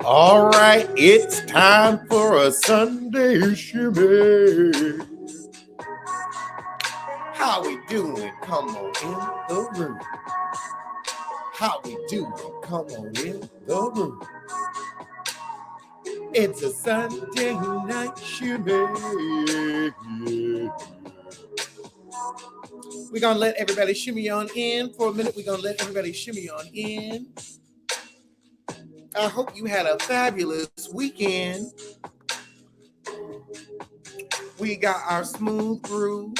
All right, it's time for a Sunday shimmy. How we doing? Come on in the room. How we doing? Come on in the room. It's a Sunday night shimmy. We're going to let everybody shimmy on in for a minute. We're going to let everybody shimmy on in. I hope you had a fabulous weekend. We got our smooth groove.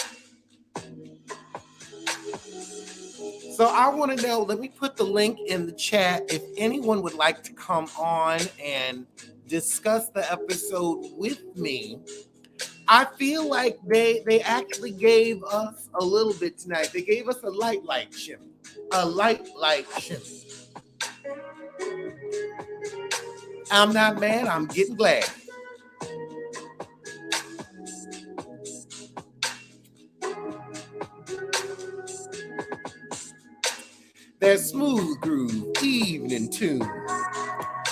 So I want to know, let me put the link in the chat if anyone would like to come on and discuss the episode with me. I feel like they actually gave us a little bit tonight. They gave us a light shimmy. A light shimmy. I'm not mad. I'm getting glad. That smooth groove evening tune.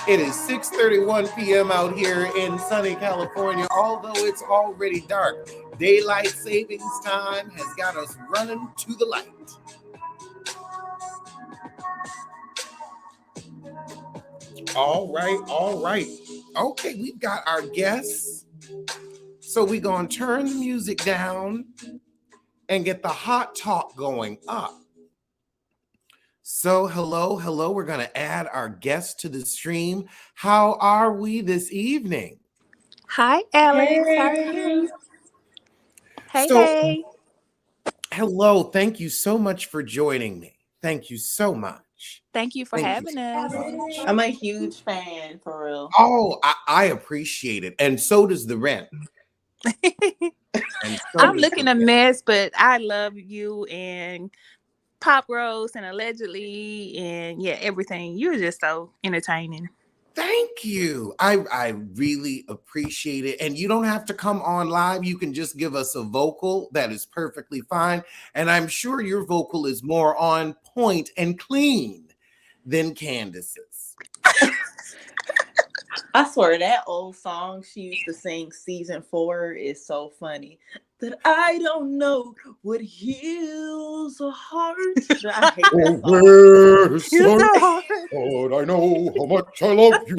It is 6:31 p.m. out here in sunny California, although it's already dark. Daylight savings time has got us running to the light. All right. Okay, we've got our guests. So we're going to turn the music down and get the hot talk going up. So hello. We're going to add our guests to the stream. How are we this evening? Hi, Alex. Hey. How are you? Hey. Hello. Thank you so much for joining me. Thank you so much. Thank you for having us. I'm a huge fan, for real. Oh, I appreciate it. And so does the rent. I'm looking a mess, but I love you and Pop Rose and Allegedly and everything. You're just so entertaining. Thank you. I really appreciate it. And you don't have to come on live. You can just give us a vocal. That is perfectly fine. And I'm sure your vocal is more on point and clean than Candace's. I swear that old song she used to sing season 4 is so funny. That I don't know what heals a heart. I hate that song. I know how much I love you.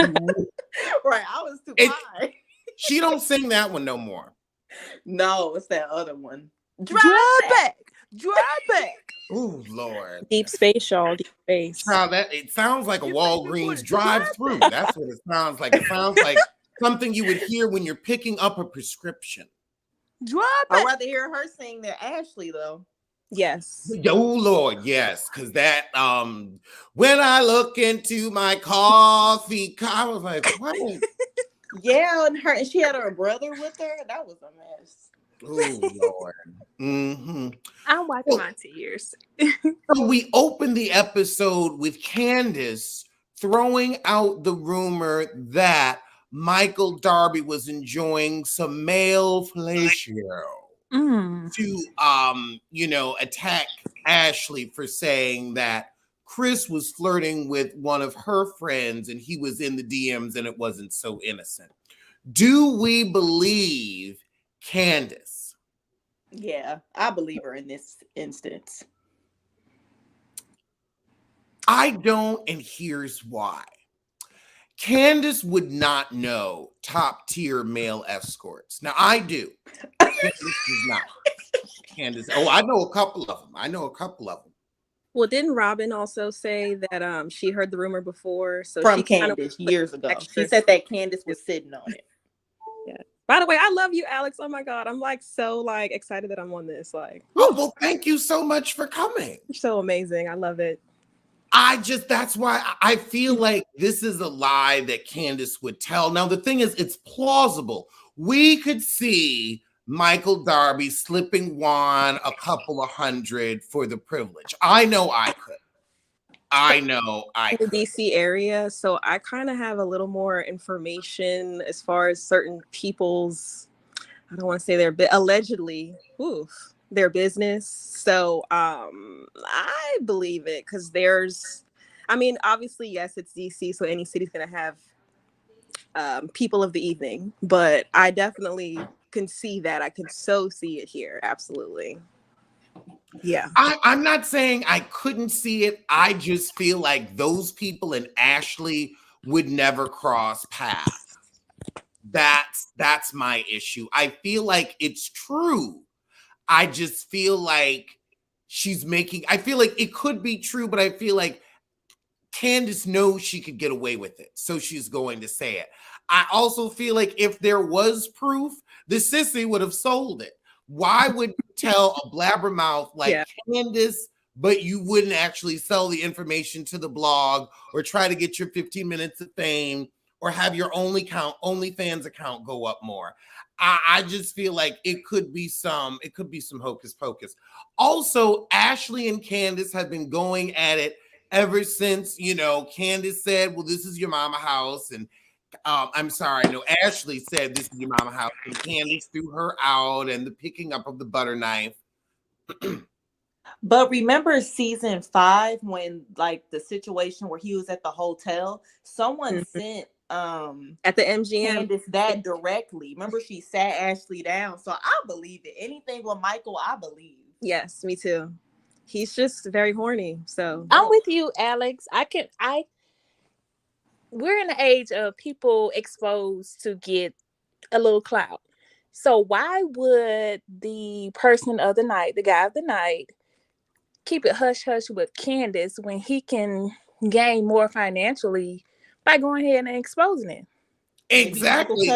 Right, I was too high. She don't sing that one no more. No, it's that other one. Drive back. Oh Lord. Deep space, y'all. Deep space. Now it sounds like a Walgreens drive-through. That's what it sounds like. It sounds like something you would hear when you're picking up a prescription. I'd rather hear her sing than Ashley, though. Yes. Oh Lord, yes. Because that when I look into my coffee cup, I was like, what? Yeah, and she had her brother with her. That was a mess. Oh Lord. Mm-hmm. I'm wiping my tears. So we opened the episode with Candace throwing out the rumor that Michael Darby was enjoying some male fellatio to attack Ashley for saying that Chris was flirting with one of her friends and he was in the DMs and it wasn't so innocent. Do we believe Candace? Yeah, I believe her in this instance. I don't, and here's why. Candace would not know top tier male escorts. Now I do. Candace does not. Candace. Oh, I know a couple of them. Well, didn't Robin also say that she heard the rumor before? So from Candace years ago. She said that Candace was sitting on it. Yeah. By the way, I love you, Alex. Oh my God, I'm so excited that I'm on this. Well, thank you so much for coming. You're so amazing. I love it. That's why I feel like this is a lie that Candace would tell. Now, the thing is, it's plausible. We could see Michael Darby slipping Juan a couple of hundred for the privilege. I know I could. I know I in the could. DC area, so I kind of have a little more information as far as certain people's, I don't want to say their allegedly, their business. So I believe it because I mean, obviously, yes, it's DC, so any city's gonna have people of the evening, but I definitely can see that. I can so see it here. Absolutely. Yeah. I'm not saying I couldn't see it. I just feel like those people in Ashley would never cross paths. That's my issue. I feel like it's true. I just feel like I feel like it could be true, but I feel like Candace knows she could get away with it, so she's going to say it. I also feel like if there was proof, the sissy would have sold it. Why would you tell a blabbermouth like Candace, but you wouldn't actually sell the information to the blog or try to get your 15 minutes of fame or have your OnlyFans account go up more? I just feel like it could be some hocus pocus. Also, Ashley and Candace have been going at it ever since, Candace said, well, this is your mama house. And I'm sorry, no, Ashley said this is your mama house. And Candace threw her out and the picking up of the butter knife. But remember season 5 when like the situation where he was at the hotel, someone sent at the MGM Candace that directly. Remember she sat Ashley down. So I believe it. Anything with Michael, I believe. Yes, me too. He's just very horny. So I'm with you, Alex. We're in the age of people exposed to get a little clout. So why would the person of the night, the guy of the night, keep it hush hush with Candace when he can gain more financially by going ahead and exposing it? Exactly.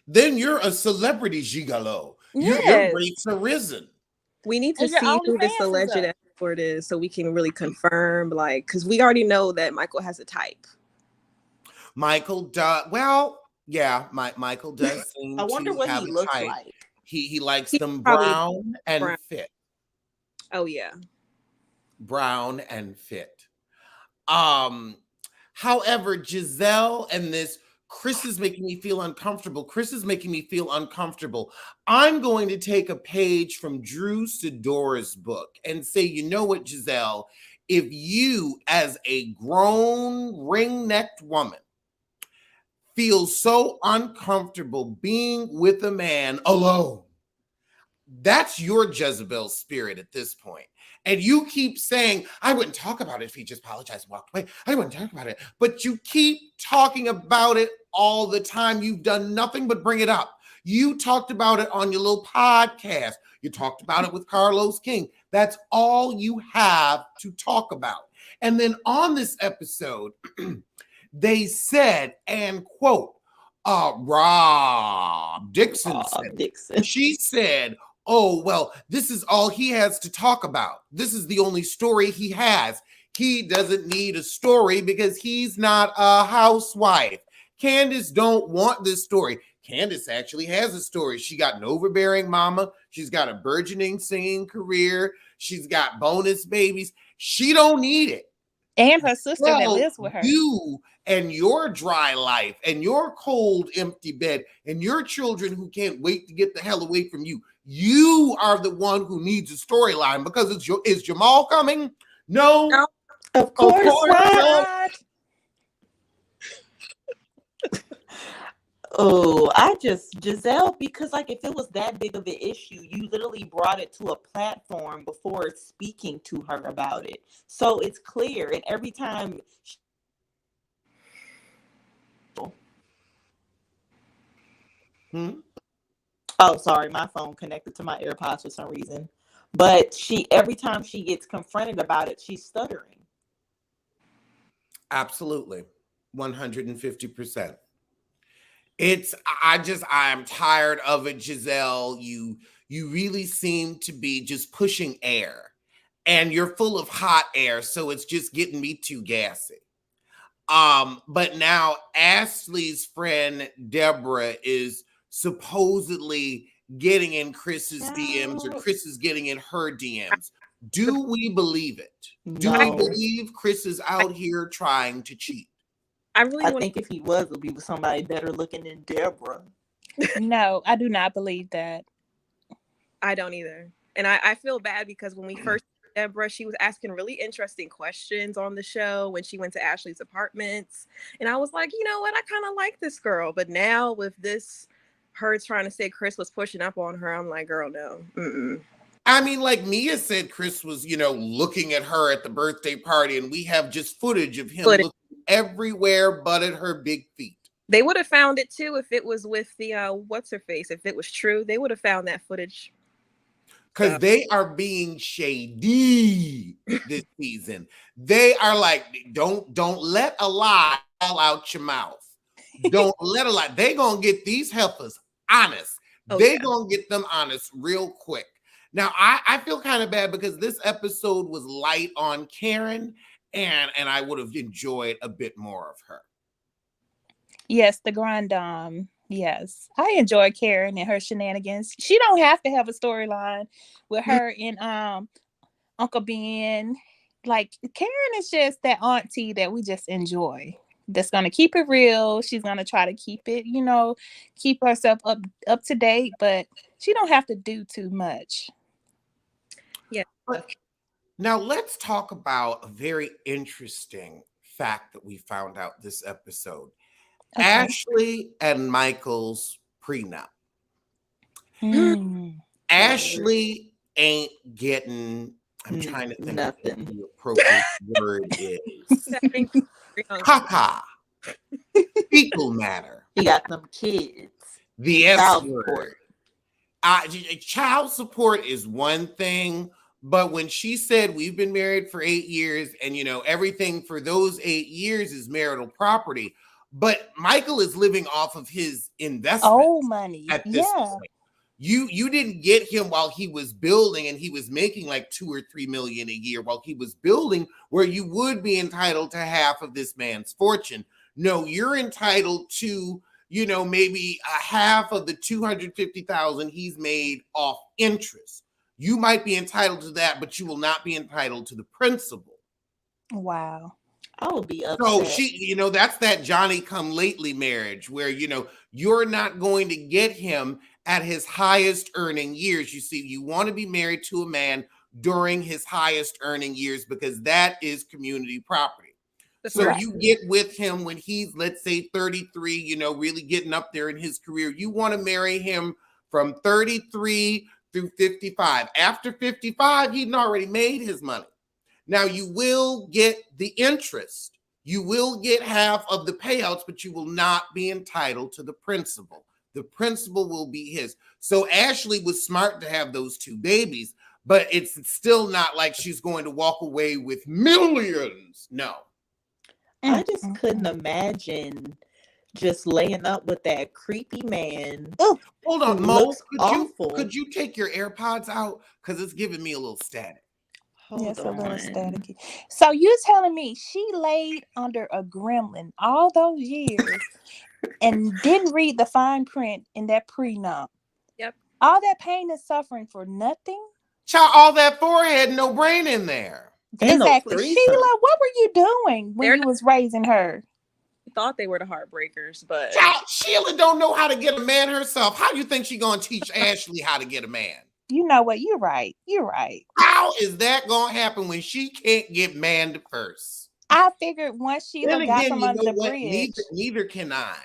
Then you're a celebrity gigolo. Your rates are risen. We need to see who this alleged escort is so we can really confirm, because we already know that Michael has a type. Michael does. Well, yeah, Michael does seem I wonder to what have he a looks type. like. He likes them brown and fit. Oh yeah. Brown and fit. However, Giselle and this Chris is making me feel uncomfortable. I'm going to take a page from Drew Sidora's book and say, you know what, Giselle, if you as a grown ring-necked woman feel so uncomfortable being with a man alone, that's your Jezebel spirit at this point. And you keep saying, I wouldn't talk about it if he just apologized and walked away. I wouldn't talk about it. But you keep talking about it all the time. You've done nothing but bring it up. You talked about it on your little podcast. You talked about it with Carlos King. That's all you have to talk about. And then on this episode, they said, and quote, Rob Dixon said, she said, oh, well, this is all he has to talk about. This is the only story he has. He doesn't need a story because he's not a housewife. Candace don't want this story. Candace actually has a story. She got an overbearing mama. She's got a burgeoning singing career. She's got bonus babies. She don't need it. And her sister that lives with her. You and your dry life and your cold, empty bed and your children who can't wait to get the hell away from you. You are the one who needs a storyline because is Jamal coming? No. Of course not. Oh, Giselle, because if it was that big of an issue, you literally brought it to a platform before speaking to her about it. So it's clear. And every time. Oh, sorry, my phone connected to my AirPods for some reason. But every time she gets confronted about it, she's stuttering. Absolutely. 150%. I'm tired of it, Giselle. You really seem to be just pushing air. and you're full of hot air, so it's just getting me too gassy. But now Ashley's friend Deborah is supposedly getting in Chris's DMs, or Chris is getting in her DMs. Do we believe it? Do we No. believe Chris is out here trying to cheat? I really I want. think if he was, it would be with somebody better looking than Deborah. No, I do not believe that. I don't either, and I feel bad because when we first met Deborah, she was asking really interesting questions on the show when she went to Ashley's apartments, and I was like, you know what, I kind of like this girl, but now with this, her trying to say Chris was pushing up on her, I'm like, girl, no. Mm-mm. I mean, like Mia said, Chris was, looking at her at the birthday party, and we have just footage of him looking everywhere but at her big feet. They would have found it too if it was with the what's her face. If it was true, they would have found that footage. Because they are being shady this season. They are like, don't let a lie fall out your mouth. Don't let a lie. They gonna get these heifers honest. They gonna get them honest real quick. Now, I feel kind of bad because this episode was light on Karen, and I would have enjoyed a bit more of her. Yes, the Grand Dame. Yes, I enjoy Karen and her shenanigans. She don't have to have a storyline with her and Uncle Ben. Like, Karen is just that auntie that we just enjoy. That's gonna keep it real. She's gonna try to keep it, keep herself up to date, but she don't have to do too much. Yeah. But now let's talk about a very interesting fact that we found out this episode. Okay. Ashley and Michael's prenup. Ashley ain't getting, I'm trying to think nothing. What the appropriate word is. Caca. Fecal matter. He got them kids. The S word. Child support is one thing, but when she said we've been married for 8 years and everything for those 8 years is marital property, but Michael is living off of his investment money at this point. You didn't get him while he was building and he was making like 2 or 3 million a year while he was building, where you would be entitled to half of this man's fortune. No, you're entitled to maybe a half of the 250,000 he's made off interest. You might be entitled to that, but you will not be entitled to the principal. Wow. I would be upset. So she, that's that Johnny come lately marriage where, you're not going to get him at his highest earning years. You see, you want to be married to a man during his highest earning years because that is community property. So you get with him when he's, let's say, 33, really getting up there in his career. You want to marry him from 33 through 55. After 55, he'd already made his money. Now, you will get the interest. You will get half of the payouts, but you will not be entitled to the principal. The principal will be his. So Ashley was smart to have those 2 babies, but it's still not like she's going to walk away with millions. No. I just couldn't imagine just laying up with that creepy man. Oh, hold on, Mo. Awful. Could you take your AirPods out? Because it's giving me a little static. Yes, a little staticky. So you telling me she laid under a gremlin all those years and didn't read the fine print in that prenup? Yep. All that pain and suffering for nothing? Child, all that forehead, no brain in there. Exactly. Sheila, what were you doing when you was raising her? Thought they were the heartbreakers, but Child, Sheila don't know how to get a man herself. How do you think she gonna teach Ashley how to get a man? You know what? You're right. You're right. How is that gonna happen when she can't get manned first? I figured once Sheila got from under the bridge. Neither can I.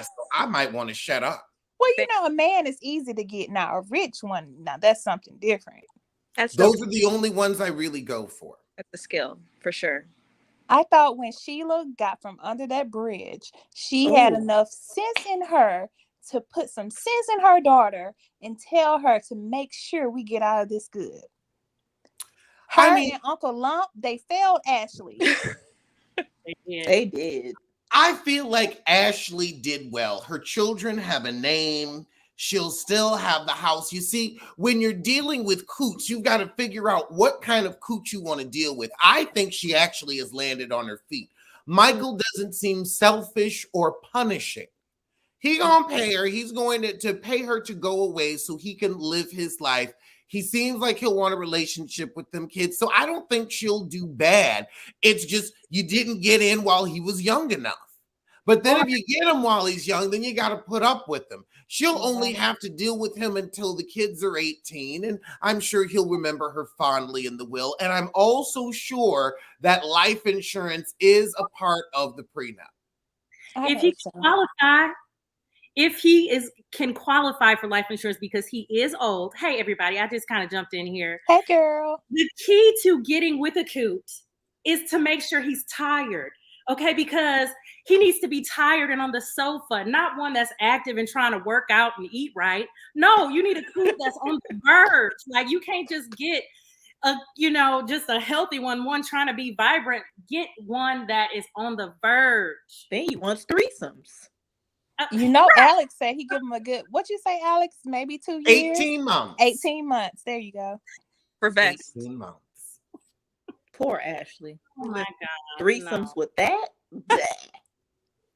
So I might want to shut up. Well, a man is easy to get now. A rich one, now that's something different. Those are the only ones I really go for. That's a skill, for sure. I thought when Sheila got from under that bridge, she had enough sense in her to put some sense in her daughter and tell her to make sure we get out of this good. And Uncle Lump, they failed Ashley. They did. I feel like Ashley did well. Her children have a name. She'll still have the house. You see, when you're dealing with coots, you've got to figure out what kind of coot you want to deal with. I think she actually has landed on her feet. Michael doesn't seem selfish or punishing. He gonna pay her. He's going to pay her to go away so he can live his life. He seems like he'll want a relationship with them kids. So I don't think she'll do bad. It's just you didn't get in while he was young enough. But then if you get him while he's young, then you got to put up with him. She'll only have to deal with him until the kids are 18. And I'm sure he'll remember her fondly in the will. And I'm also sure that life insurance is a part of the prenup. If he qualify, if he can qualify for life insurance because he is old. Hey, everybody, I just kind of jumped in here. Hey, girl. The key to getting with a coot is to make sure he's tired. Okay, because he needs to be tired and on the sofa, not one that's active and trying to work out and eat right. No, you need a coot that's on the verge. Like you can't just get just a healthy one trying to be vibrant. Get one that is on the verge. Then he wants threesomes. Alex said he give him a good, what you say, Alex? Maybe 2 years? 18 months. 18 months. There you go. For vest. 18 months. Poor Ashley. Oh my God. Threesomes with that?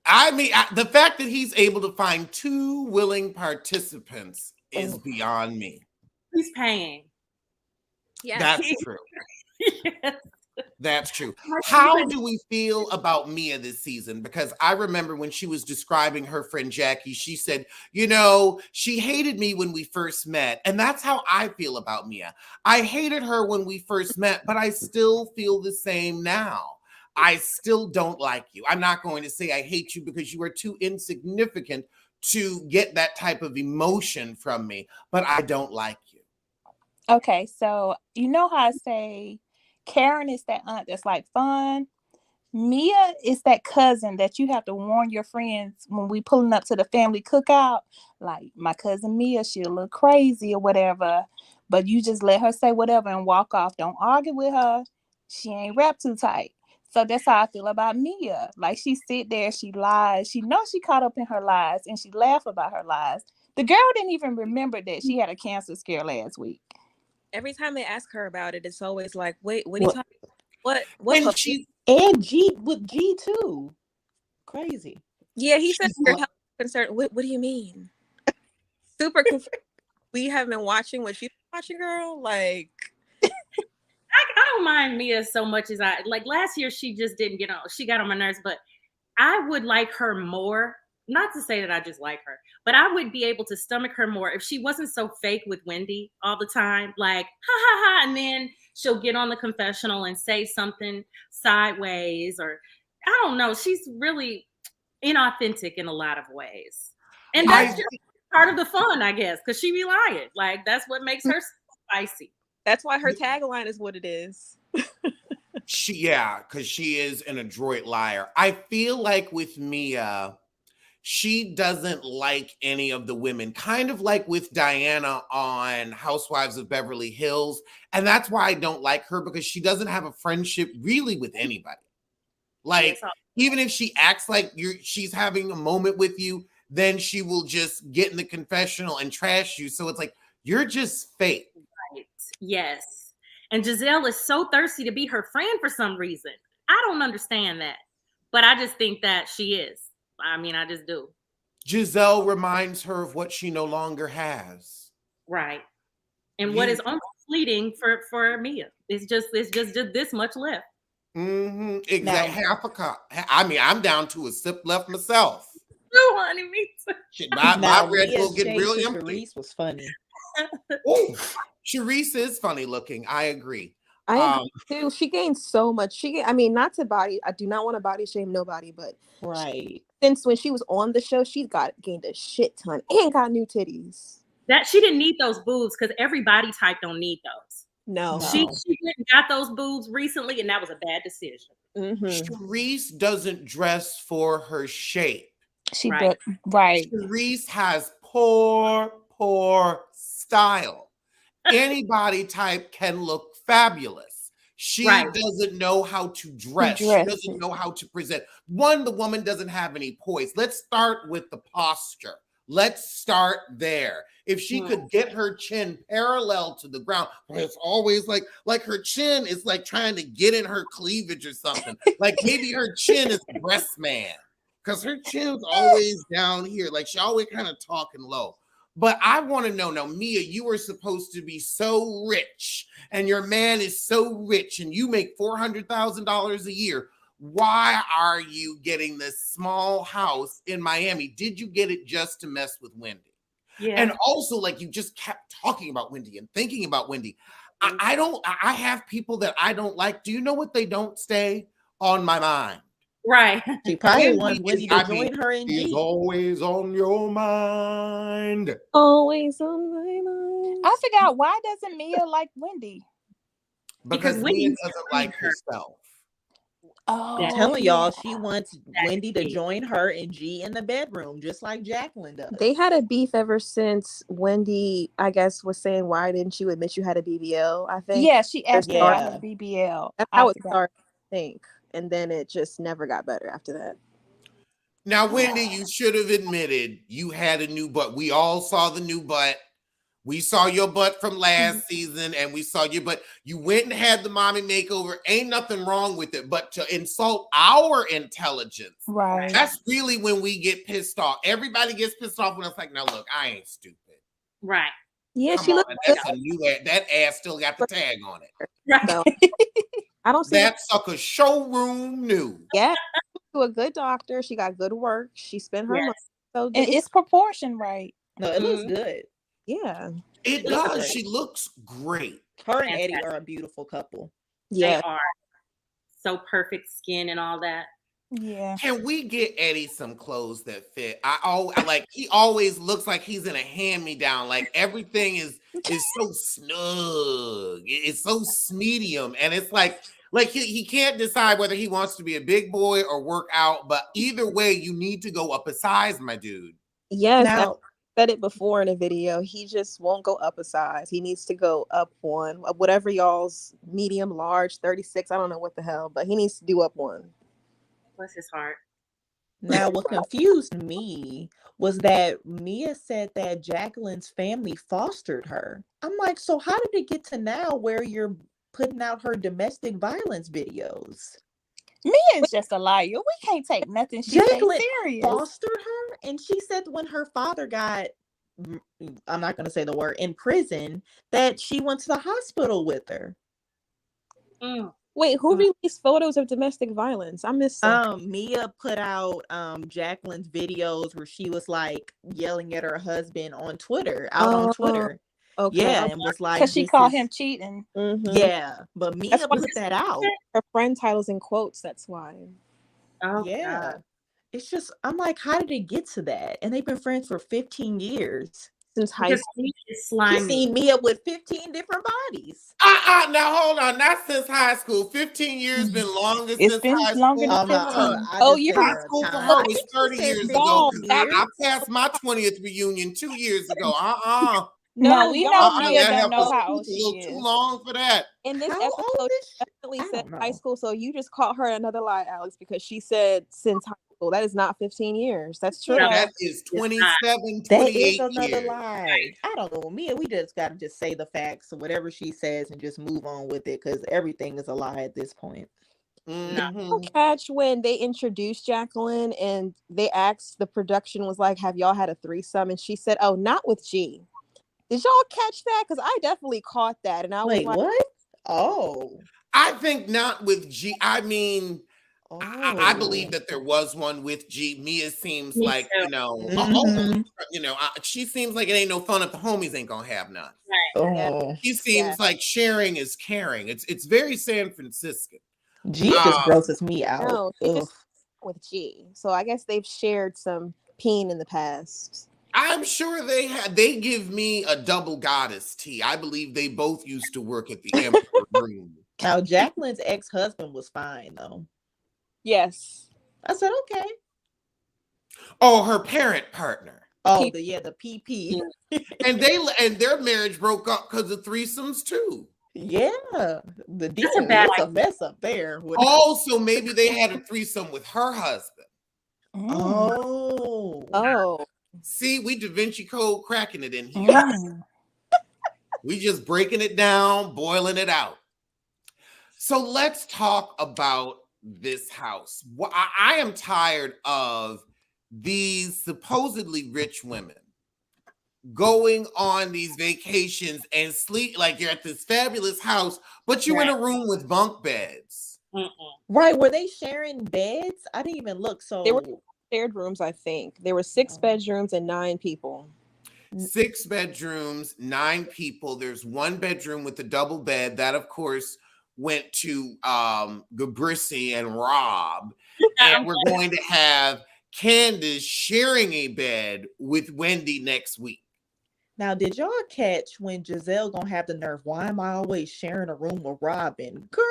I mean, the fact that he's able to find 2 willing participants is beyond me. He's paying. Yeah. That's true. Yes. That's true. How do we feel about Mia this season? Because I remember when she was describing her friend Jackie, she said, she hated me when we first met. And that's how I feel about Mia. I hated her when we first met, but I still feel the same now. I still don't like you. I'm not going to say I hate you because you are too insignificant to get that type of emotion from me, but I don't like you. Okay, so you know how I say Karen is that aunt that's like fun. Mia is that cousin that you have to warn your friends when we pulling up to the family cookout. Like my cousin Mia, she a little crazy or whatever, but you just let her say whatever and walk off. Don't argue with her. She ain't wrapped too tight. So that's how I feel about Mia. Like she sit there, she lies. She knows she caught up in her lies and she laugh about her lies. The girl didn't even remember that she had a cancer scare last week. Every time they ask her about it, it's always like, wait, what are you talking about? What? And she And G with G too. Crazy. Yeah, he said your health concern. What do you mean? Super confused. We have been watching what she's watching, girl. Like I don't mind Mia so much as last year she just didn't get on. She got on my nerves, but I would like her more. Not to say that I just like her, but I would be able to stomach her more if she wasn't so fake with Wendy all the time. Like, ha, ha, ha. And then she'll get on the confessional and say something sideways or I don't know. She's really inauthentic in a lot of ways. And that's just part of the fun, I guess, because she be lying. Like, that's what makes her spicy. that's why her tagline is what it is. because she is an adroit liar. I feel like with Mia, she doesn't like any of the women, kind of like with Diana on Housewives of Beverly Hills. And that's why I don't like her, because she doesn't have a friendship really with anybody. Like, even if she acts like she's having a moment with you, then she will just get in the confessional and trash you. So it's like, you're just fake. Right. Yes. And Giselle is so thirsty to be her friend for some reason. I don't understand that. But I just think that she is. I mean, I just do. Giselle reminds her of what she no longer has. Right. And what is almost fleeting for Mia. It's just this much left. Mm-hmm. Exactly. Half a cup. I mean, I'm down to a sip left myself. Oh, honey, me too. Shit, my Red Bull get real empty. Charisse was funny. Oh, Charisse is funny looking. I agree. I agree too. She gained so much. I mean, not to body. I do not want to body shame nobody, but right. Since when she was on the show, she's gained a shit ton and got new titties. That she didn't need those boobs because every body type don't need those. No. She went and got those boobs recently, and that was a bad decision. Mm-hmm. Charisse doesn't dress for her shape. Right. Charisse has poor style. Any body type can look fabulous. She doesn't know how to dress. She doesn't know how to present. The woman doesn't have any poise. Let's start with the posture. Let's start there. If she could get her chin parallel to the ground, but it's always like her chin is like trying to get in her cleavage or something. Like maybe her chin is breast man because her chin's always down here. Like she always kind of talking low. But I want to know now, Mia, you were supposed to be so rich and your man is so rich and you make $400,000 a year. Why are you getting this small house in Miami? Did you get it just to mess with Wendy? Yeah. And also, like, you just kept talking about Wendy and thinking about Wendy. I have people that I don't like. Do you know what they don't stay on my mind? Right. She probably Wendy wants Wendy is- to I join mean, her in She's G. always on your mind. Always on my mind. I forgot, why doesn't Mia like Wendy? Because Mia Wendy's doesn't trying like her. herself. Oh, I'm telling y'all, she yeah. wants Wendy to join her and G in the bedroom, just like Jacqueline does. They had a beef ever since Wendy, I guess, was saying, why didn't you admit you had a BBL? I think. Yeah, she asked her about Yeah. her BBL. That's I how it forgot. started, I think. And then it just never got better after that. Now, Wendy, you should have admitted you had a new butt. We all saw the new butt. We saw your butt from last season, and we saw your butt. You went and had the mommy makeover. Ain't nothing wrong with it, but to insult our intelligence, Right. that's really when we get pissed off. Everybody gets pissed off when it's like, now look, I ain't stupid. Right. Yeah, Come she on, looked that's a new ass. That ass still got the tag on it. Right. So I don't see That sucker showroom new. Yeah, to a good doctor. She got good work. She spent her Yes. money. So And it's proportioned right. No, it looks Mhm. good. yeah. It Looks does. great. She looks great. Her and Eddie Fantastic. are a beautiful couple. Yeah. They are so perfect skin and all that. Yeah. Can we get Eddie some clothes that fit? I like he always looks like he's in a hand-me-down. Like everything is so snug. It's so medium. And it's like he can't decide whether he wants to be a big boy or work out. But either way, you need to go up a size, my dude. Yes, I Now, said it before in a video. He just won't go up a size. He needs to go up one. Whatever y'all's medium, large, 36. I don't know what the hell, but he needs to do up one. Bless his heart. now, what confused me was that Mia said that Jacqueline's family fostered her. I'm like, so how did it get to now where you're putting out her domestic violence videos? Mia is just a liar. We can't take nothing she says Jacqueline serious. fostered her, and she said when her father got, I'm not going to say the word, in prison, that she went to the hospital with her. Mm. Wait, who released photos of domestic violence? I missed some. Mia put out Jacqueline's videos where she was like yelling at her husband on Twitter, out on Twitter. Okay. Yeah, and was like, Because she this called is- him cheating. Mhm. Yeah, but Mia That's what put that out. Her friend titles in quotes. That's why. Oh, Yeah. God. It's just, I'm like, how did it get to that? And they've been friends for 15 years. Since high Because school. he is I've slimy. seen Mia with 15 different bodies. Now hold on. Not since high school. 15 years been longer It's since been high longer school. than 15. I Oh, just you're gave High her a school for time. her I was think she 30 said years 15 ago. 'Cause years. I passed my 20th reunion 2 years ago. No, we y'all- know Mia That don't know heifer how old was a she little too is. long for that. In this How episode, old is she? definitely I said don't high know. school. So you just caught her another lie, Alex, because she said since high school. That is not 15 years. That's true. No. That is 27, That is 28 another years. lie. I don't know. Mia, we just got to just say the facts or whatever she says and just move on with it because everything is a lie at this point. Mhm. Catch when they introduced Jacqueline and they asked, the production was like, have y'all had a threesome? And she said, oh, not with G. Did y'all catch that? Because I definitely caught that. And I was Wait, like, what? Oh. I think not with G. I mean, Oh. I believe that there was one with G. Mia seems Me like, too. Mhm. she seems like it ain't no fun if the homies ain't gonna have none. Oh. She seems like sharing is caring. It's very San Francisco. G just grosses me out. no, she Ugh. just with G. So I guess they've shared some peen in the past. I'm sure they give me a double goddess tea. I believe they both used to work at the Emperor Room. Now, Jacqueline's ex-husband was fine, though. Yes. I said, okay. Oh, her parent partner. Oh, the PP. And their marriage broke up because of threesomes too. Yeah. The deacon bad was a mess up there. Also, maybe they had a threesome with her husband. Oh. Oh. See, we Da Vinci Code cracking it in here. Mm. We just breaking it down, boiling it out. So let's talk about this house. I am tired of these supposedly rich women going on these vacations and sleep like you're at this fabulous house, but you're in a room with bunk beds. Right. Were they sharing beds? I didn't even look. So They were shared rooms, I think. There were 6 bedrooms and 9 people. 6 bedrooms, 9 people. There's 1 bedroom with a double bed. That, of course, went to Gabrissi and Rob. And we're going to have Candace sharing a bed with Wendy next week. now, did y'all catch when Giselle gonna have the nerve? Why am I always sharing a room with Robin? Girl,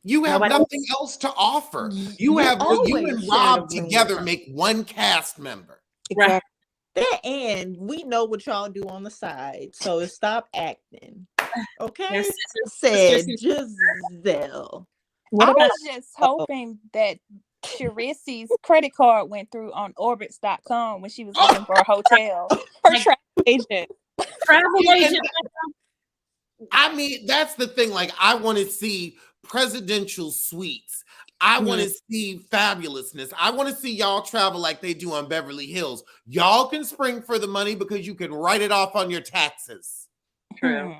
You have nothing else to offer. You and Rob together make 1 cast member. Exactly. that, and we know what y'all do on the side, so stop acting. Okay, said Giselle. I was just hoping that Charissi's credit card went through on orbits.com when she was looking for a hotel. Her travel agent. Travel agent. I mean, that's the thing. Like, I want to see presidential suites. I want to see fabulousness. I want to see y'all travel like they do on Beverly Hills. Y'all can spring for the money because you can write it off on your taxes. True.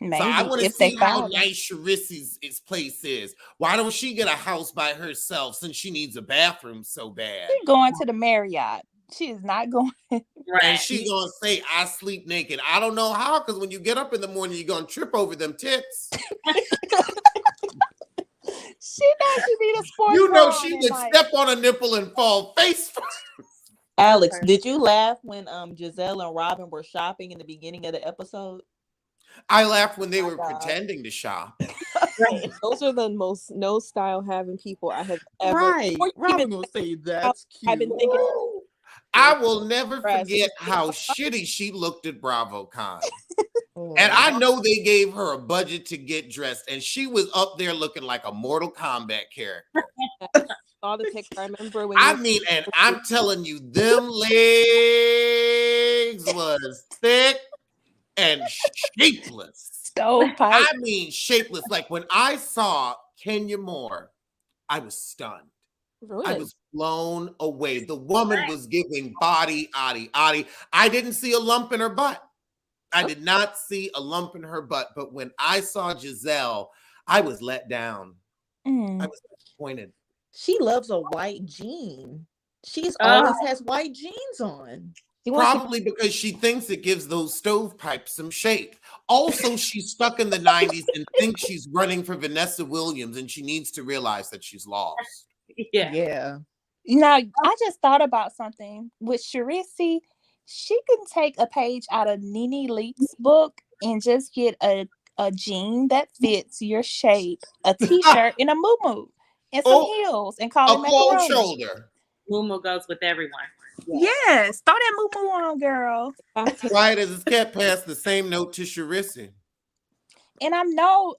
Maybe, so I want to if see they how found nice Charissi's place is. Why don't she get a house by herself since she needs a bathroom so bad? She's going to the Marriott. She is not going. And she's going to say, I sleep naked. I don't know how, because when you get up in the morning, you're going to trip over them tits. She knows she need a sports You know bra she on would at night. step on a nipple and fall face first. Alex, did you laugh when Giselle and Robin were shopping in the beginning of the episode? I laughed when they were pretending to shop. Those are the most no style having people I have ever. Right. Or Robin even gonna say that's cute. I've been thinking. I will never forget how shitty she looked at BravoCon. And I know they gave her a budget to get dressed, and she was up there looking like a Mortal Kombat character. All the pictures I remember when I mean, and I'm telling you, them legs was thick and shapeless. I mean, shapeless. Like when I saw Kenya Moore, I was stunned. Really? I was blown away. The woman was giving body, adi. I didn't see a lump in her butt. I did not see a lump in her butt. But when I saw Giselle, I was let down. I was disappointed. She loves a white jean. She's always has white jeans on. Probably because she thinks it gives those stovepipes some shape. Also, she's stuck in the 90s and thinks she's running for Vanessa Williams, and she needs to realize that she's lost. Yeah. Now, I just thought about something with Charissi. She can take a page out of Nene Leak's book and just get a jean that fits your shape, a t-shirt, and a muumuu, and some heels, and call it a cold macaroni. shoulder. Muumuu goes with everyone. Yes, throw that muumuu on, girl. Quiet as his cat passed the same note to Charissi. And I know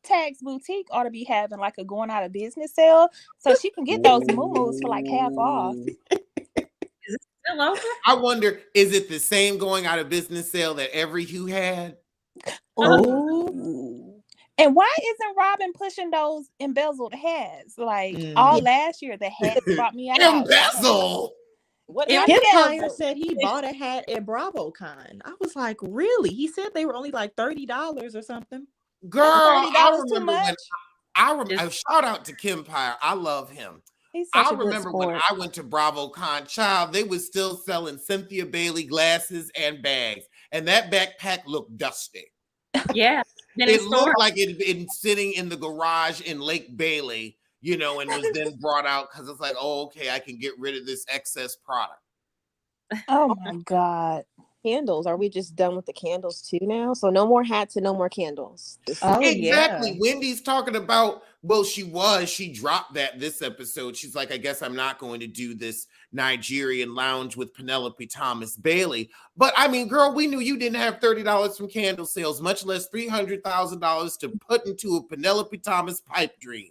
Tag's Boutique ought to be having like a going out of business sale, so she can get those muumuus for like half off. Is it still open? I wonder, is it the same going out of business sale that every Hugh had? Oh. And why isn't Robin pushing those embezzled hats? Like all last year, the hats brought me out. Embezzle? What Empire said he bought a hat at BravoCon. I was like, really? He said they were only like $30 or something. Girl, I too much. Shout out to Kempire. I love him. I remember when I went to BravoCon, child, they were still selling Cynthia Bailey glasses and bags. And that backpack looked dusty. Yeah. It looked like it had been sitting in the garage in Lake Bailey, you know, and was then brought out because it's like, oh, okay, I can get rid of this excess product. Oh my God. Candles. Are we just done with the candles too now? So no more hats and no more candles. Exactly. Yeah. Wendy's talking about, well, she dropped that this episode. She's like, I guess I'm not going to do this Nigerian lounge with Penelope Thomas Bailey. But I mean, girl, we knew you didn't have $30 from candle sales, much less $300,000 to put into a Penelope Thomas pipe dream.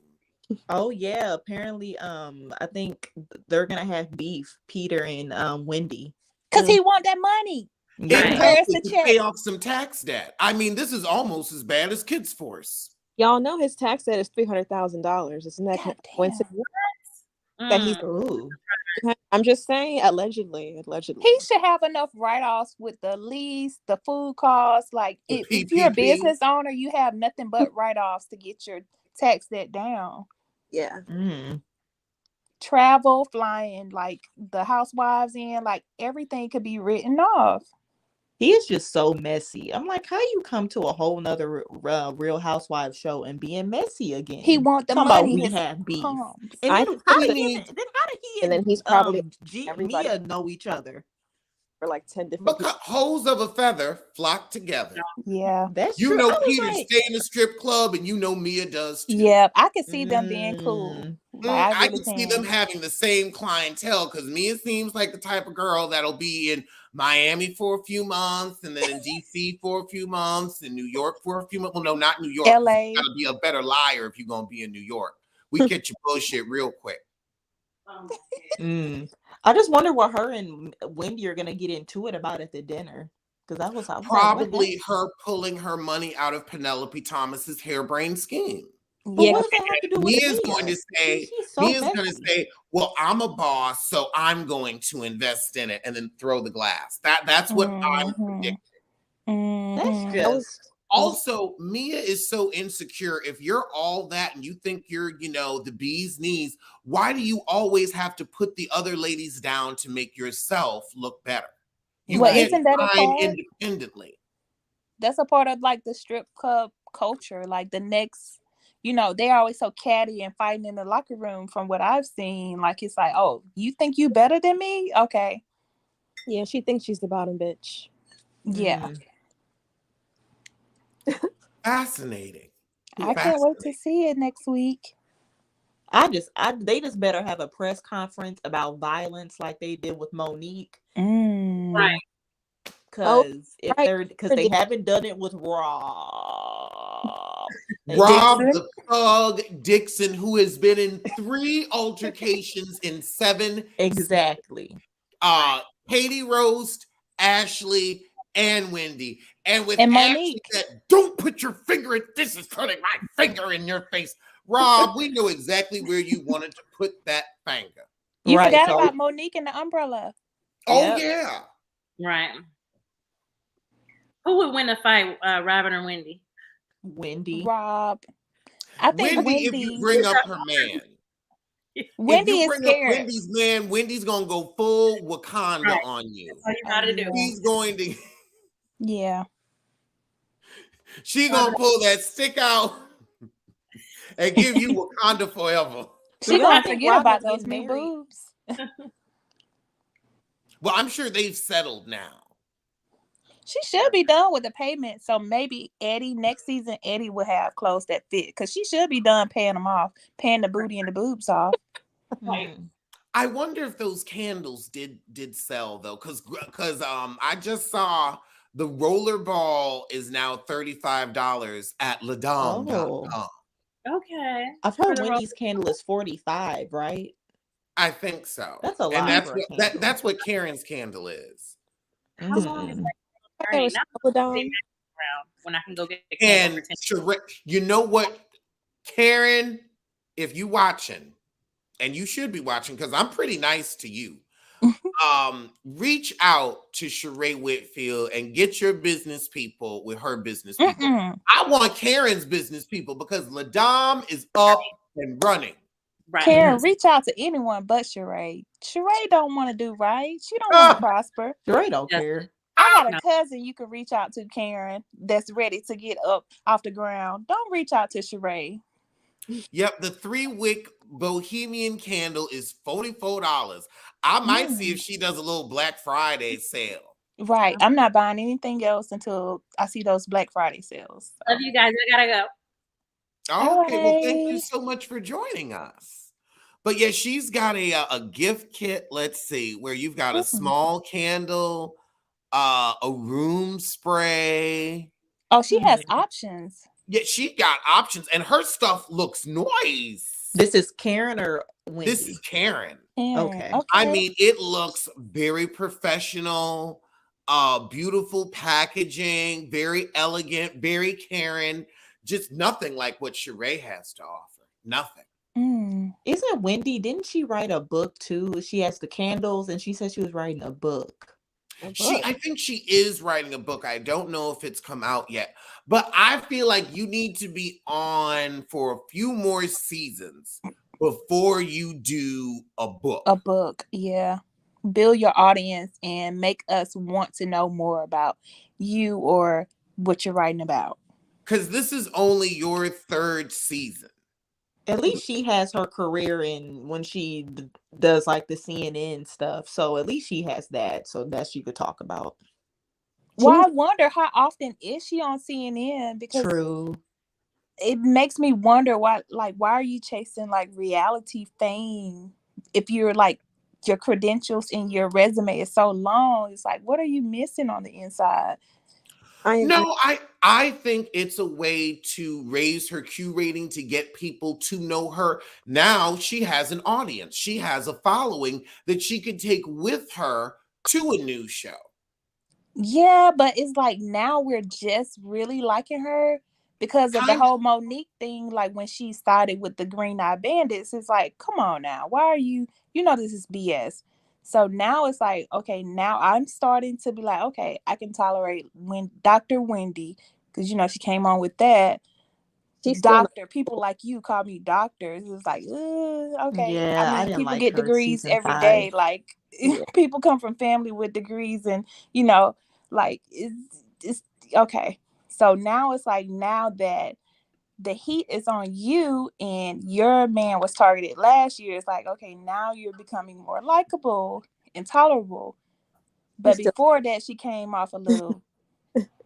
Oh yeah, apparently I think they're gonna have beef, Peter and Wendy. Cause he want that money. Yeah. Where's Exactly, the to check? pay off some tax debt. I mean, this is almost as bad as Kids Force. Y'all know his tax debt is $300,000. Isn't that God coincidence damn. that he's? Ooh. I'm just saying, allegedly. He should have enough write-offs with the lease, the food costs. Like The if you're a PPP. business owner, you have nothing but write-offs to get your tax debt down. Yeah. Travel, flying, like the housewives in, like everything could be written off. He is just so messy. I'm like, how you come to a whole nother Real Housewives show and being messy again? He want the Talking money. about we His have beef. palms. And I then how did mean- he And then and he's probably everybody Mia know each other? for like 10 different Because hoes of a feather flock together. Yeah. That's You true. know I was Peter like, stay in the strip club, and you know Mia does too. Yeah. I could see them being cool. Like, I really can see them having the same clientele because Mia seems like the type of girl that'll be in Miami for a few months, and then in DC for a few months, in New York for a few months. Well, no, not New York. LA. You gotta be a better liar if you're gonna be in New York. We catch your bullshit real quick. I just wonder what her and Wendy are gonna get into it about at the dinner. Because I was Probably her pulling her money out of Penelope Thomas's harebrained scheme. But Yeah. what does that have to do with Mia's Mia? going to say, She's so Mia's going to messy. say, well, I'm a boss, so I'm going to invest in it and then throw the glass. That's what I'm predicting. That's just Also, Mia is so insecure. If you're all that and you think you're, the bee's knees, why do you always have to put the other ladies down to make yourself look better? You Well, can't isn't that a shine part? independently. That's a part of like the strip club culture. Like the next, they're always so catty and fighting in the locker room from what I've seen. Like it's like, oh, you think you better than me? Okay. Yeah, she thinks she's the bottom bitch. Yeah. Fascinating. I can't wait to see it next week. They just better have a press conference about violence like they did with Monique. Right. Because right. they haven't done it with Rob. Rob the Thug Dixon, who has been in 3 altercations in 7. Exactly. Katie Roast, Ashley, and Wendy. And with Monique. Ashley said, don't put your finger in, this is putting my finger in your face. Rob, we know exactly where you wanted to put that finger. You forgot about Monique and the umbrella. Oh, yeah. Right. Who would win a fight, Robin or Wendy? Wendy. Rob. I think Wendy, if you bring up her man. Wendy if you is bring scared. up Wendy's man, Wendy's going to go full Wakanda on you. That's all you got to do. He's going to... Yeah. She going to pull that stick out and give you Wakanda forever. She going to forget about those new boobs. Well, I'm sure they've settled now. She should be done with the payment. So maybe next season, Eddie will have clothes that fit. Because she should be done paying them off, paying the booty and the boobs off. I wonder if those candles did sell, though. Because I just saw the rollerball is now $35 at ladom.com. Okay. I've heard Wendy's candle is $45, right? I think so. That's a lot. And that's what Karen's candle is. How long is that? When I can go get a candle And you know what, Karen, if you watching, and you should be watching because I'm pretty nice to you. Reach out to Sheree Whitfield and get your business people with her business people. I want Karen's business people because Ladom is up and running. Right. Karen, reach out to anyone but Sheree. Sheree don't want to do right. She don't want to prosper. Sheree don't care. I got a cousin you can reach out to, Karen, that's ready to get up off the ground. Don't reach out to Sheree. Yep, the 3-wick Bohemian candle is $44. I might see if she does a little Black Friday sale. Right. I'm not buying anything else until I see those Black Friday sales. Love you guys. I gotta go. Okay, well, thank you so much for joining us. But yeah, she's got a gift kit. Let's see, where you've got a small candle, a room spray. Oh, she has options. Yeah, she got options, and her stuff looks nice. This is Karen or This is Wendy? Karen. Okay. I Okay. mean, it looks very professional, beautiful packaging, very elegant, very Karen. Just nothing like what Sheree has to offer. Nothing. Mm. Isn't Wendy, didn't she write a book too? She has the candles and she said she was writing a book. A book. I think she is writing a book. I don't know if it's come out yet, but I feel like you need to be on for a few more seasons before you do a book. A book, yeah. Build your audience and make us want to know more about you or what you're writing about. Because this is only your third season. At least she has her career in when she does like the CNN stuff. So at least she has that. So that she could talk about. She Well, needs I wonder how often is she on CNN, because True. it makes me wonder why are you chasing like reality fame if you're like your credentials and your resume is so long? It's like, what are you missing on the inside? I agree. No, I think it's a way to raise her Q rating to get people to know her. Now she has an audience. She has a following that she could take with her to a new show. Yeah, but it's like now we're just really liking her because of the Kind whole Monique thing. Like when she started with the Green Eye Bandits, it's like, come on now, why are you? You know this is BS. So now it's like, okay, now I'm starting to be like, okay, I can tolerate when Dr. Wendy, because you know she came on with that. She's still not. Doctor, people like you call me doctors. It's like, okay. I Yeah, I mean, didn't people like get her degrees season every day. 5. Like Yeah. people come from family with degrees, and you know, like it's okay. So now it's like now that the heat is on you and your man was targeted last year, it's like, okay, now you're becoming more likable and tolerable. She's But still. before that, she came off a little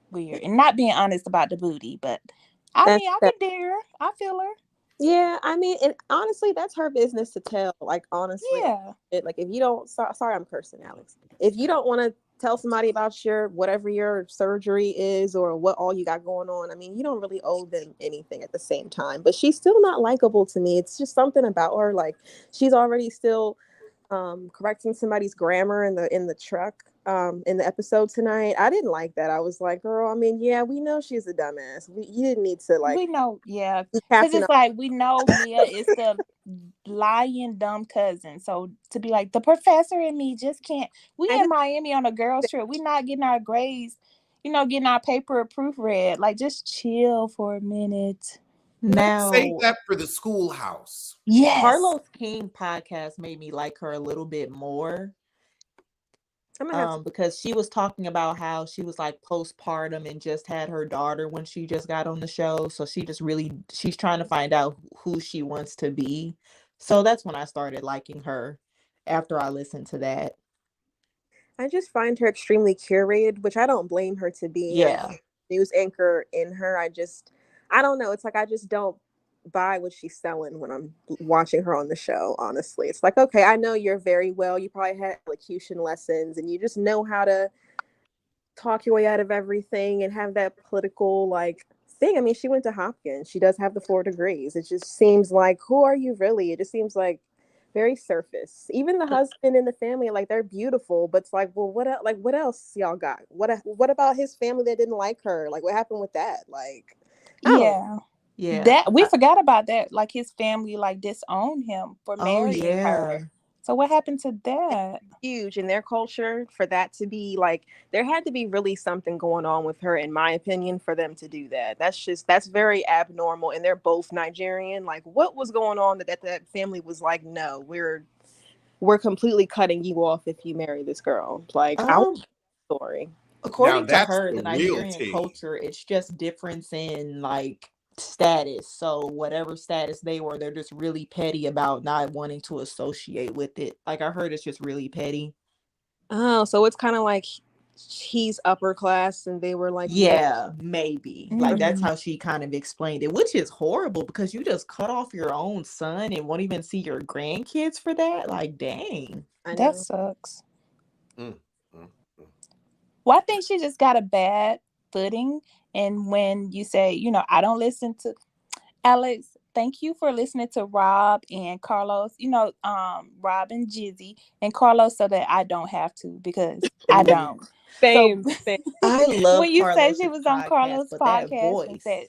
weird and not being honest about the booty. But I That's mean, I that. can dig her. I feel her. Yeah, I mean, and honestly, that's her business to tell. Like, honestly, Yeah. like if you don't, sorry, I'm cursing, Alex. If you don't want to tell somebody about your whatever your surgery is or what all you got going on, I mean, you don't really owe them anything at the same time. But she's still not likable to me. It's just something about her. Like, she's already still correcting somebody's grammar in the truck in the episode tonight. I didn't like that. I was like, girl, I mean, yeah, we know she's a dumbass. You didn't need to like We know, yeah. be Because captain it's like we know Mia is the lying dumb cousin. So to be like, the professor and me just can't. We I in just Miami on a girls trip. We not getting our grades, getting our paper proofread. Like, just chill for a minute. Save Now, that for the schoolhouse. Yes. Carlos King podcast made me like her a little bit more. I'm gonna have to. Because she was talking about how she was like postpartum and just had her daughter when she just got on the show. So she's trying to find out who she wants to be. So that's when I started liking her after I listened to that. I just find her extremely curated, which I don't blame her to be. There's Yeah. news anchor in her. I don't know. It's like I just don't buy what she's selling when I'm watching her on the show. Honestly, it's like, okay, I know you're very well. You probably had elocution lessons, and you just know how to talk your way out of everything and have that political like thing. I mean, she went to Hopkins. She does have the 4 degrees. It just seems like, who are you really? It just seems like very surface. Even the husband and the family, like they're beautiful, but it's like, well, what else y'all got? What about his family that didn't like her? Like, what happened with that? Like, I don't know. Yeah. Yeah. That we forgot about that. Like his family like disowned him for Oh, marrying yeah. her. So what happened to that? Huge in their culture for that to be like there had to be really something going on with her in my opinion for them to do that. That's very abnormal, and they're both Nigerian. Like what was going on that family was like, no, we're completely cutting you off if you marry this girl. Like I want Um, the story. Now According to that's her, the the real Nigerian tea. culture, it's just difference in like status. So whatever status they were, they're just really petty about not wanting to associate with it. Like I heard it's just really petty. Oh, so it's kind of like he's upper class and they were like middle. Yeah, maybe. Like that's Mm, how she kind of explained it, which is horrible because you just cut off your own son and won't even see your grandkids for that. Like, dang. I that know. sucks. Mm, mm, mm. Well, I think she just got a bad footing. And when you say, I don't listen to Alex, thank you for listening to Rob and Carlos. Rob and Jizzy and Carlos, so that I don't have to, because I don't. So Same, same. I love when you said Carlos's she was on podcast, Carlos' but that podcast and voice, said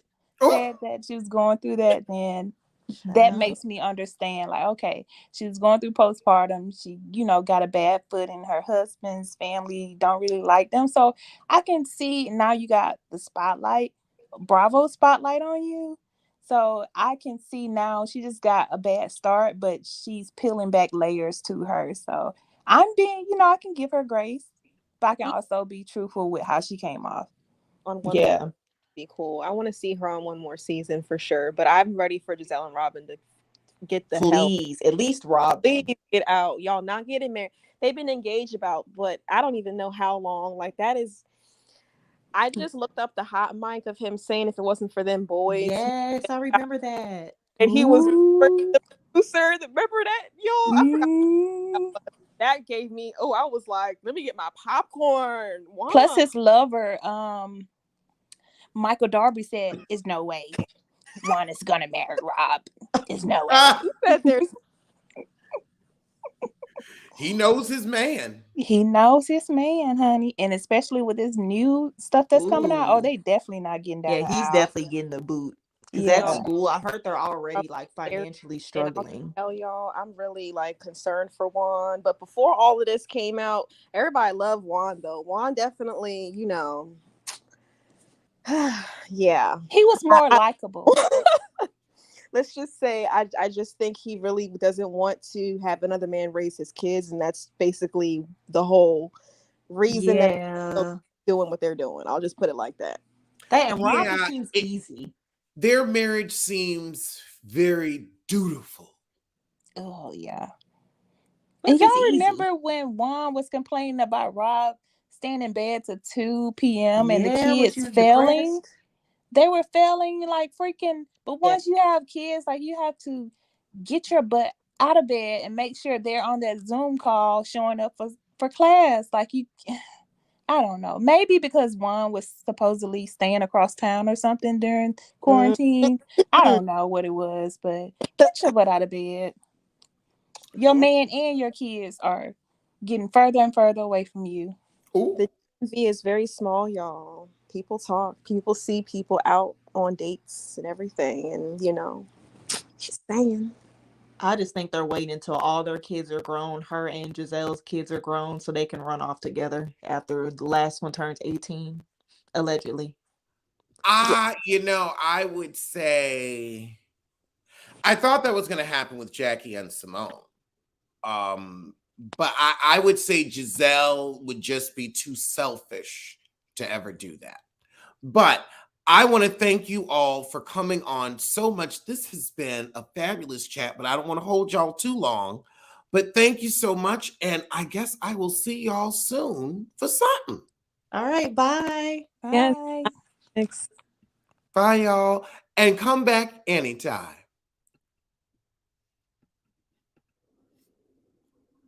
that she was going through that, then that child. makes me understand, like, okay, she was going through postpartum. She, got a bad foot, and her husband's family don't really like them. So I can see now you got the spotlight, Bravo spotlight on you. So I can see now she just got a bad start, but she's peeling back layers to her. So I'm being, I can give her grace, but I can also be truthful with how she came off. On one more, Yeah, be cool. I want to see her on one more season for sure. But I'm ready for Giselle and Robin to get the hell, please, at least Robin. please get out. Y'all not getting married. They've been engaged about, but I don't even know how long. Like that is. I just looked up the hot mic of him saying if it wasn't for them boys, Yes, I remember that. and he was Ooh. the producer. Remember that, y'all? I forgot. Mm. That gave me. Oh, I was like, let me get my popcorn. Plus Wow. his lover, Michael Darby, said, "Is no way Juan is gonna marry Rob. Is no way." He said there's He knows his man. He knows his man, honey, and especially with this new stuff that's coming out. Oh, Ooh, they definitely not getting down yeah, the he's aisle. definitely getting the boot. Because that Yeah, school, I heard they're I'm already like scared, financially and I'll struggling. tell y'all, I'm really like concerned for Juan. But before all of this came out, everybody loved Juan though. Juan definitely, yeah. he was more likable. Let's just say I just think he really doesn't want to have another man raise his kids, and that's basically the whole reason that they're Yeah. doing what they're doing. I'll just put it like that. That and Robin Yeah, seems easy. their marriage seems very dutiful. Oh yeah. But And if y'all it's easy, remember when Juan was complaining about Rob staying in bed till 2 p.m. and the yeah, when she kids was failing? depressed. They were failing like freaking. But Yeah. once you have kids, like, you have to get your butt out of bed and make sure they're on that Zoom call showing up for class. Like, you, I don't know. Maybe because Juan was supposedly staying across town or something during Mm. quarantine. I don't know what it was, but get your butt out of bed. Your Yeah. man and your kids are getting further and further away from you. Ooh. The DMV is very small, y'all. People talk. People see people out on dates and everything, and just saying. I just think they're waiting until all their kids are grown. Her and Giselle's kids are grown so they can run off together after the last one turns 18, allegedly. Yeah. I would say I thought that was going to happen with Jackie and Simone. But I would say Giselle would just be too selfish to ever do that. But I want to thank you all for coming on so much. This has been a fabulous chat, but I don't want to hold y'all too long. But thank you so much. And I guess I will see y'all soon for something. All right, bye. Yes. Bye. Thanks. Bye, y'all. And come back anytime.